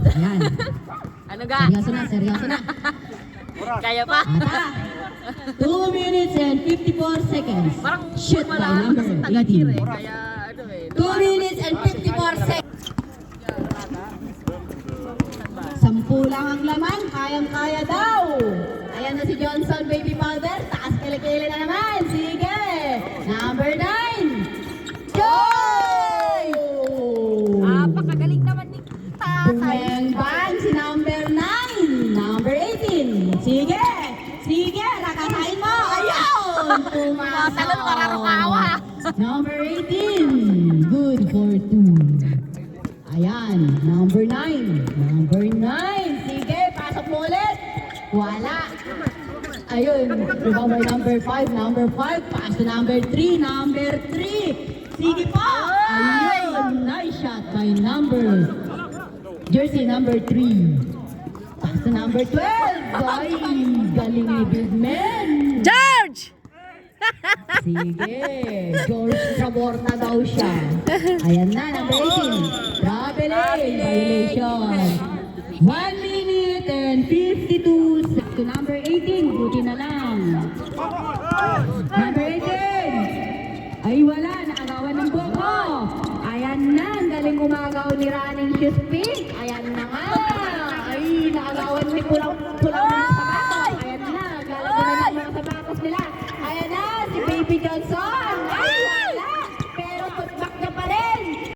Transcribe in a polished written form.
Ayan. Ano ga? Seryoso na, seryoso na. Kaya pa? 2 minutes and 54 seconds. Parang Shoot by wala number kasi taga-cheer 18. Kaya ano 2 minutes and 54 seconds. 10 lang ang laman, kayang-kaya daw. Ayan na si Johnson, baby powder. Taas kilikili na naman. Sige. Number 9. Go! Pakagaling naman ni Bumeng-bang si number 9. Number 18. Sige. Sige, nakasain mo. Ayun. Pumasok. Talon mararukawa. Number 18. Good for 2. Ayan. Number 9. Number 9. Sige, pasok mo ulit. Wala. Ayun. Remember number 5. Number 5. Pass to number 3. Number 3. Sige po. Ayun. Nice shot by number. Jersey number 3. Pass to number 12. Ay, galing ni Big Man. George! Sige, George Traborta daw siya. Ayan na, number 18. Traveling, violation. 1 minute and 52 seconds. To number 18, buti na lang. Number 18. Ay wala, nakagawan ng buko. Ayan na, ang galing umagaw ni Running Shoes Pink. Ayan na nga. Ay, nakagawan ni pulang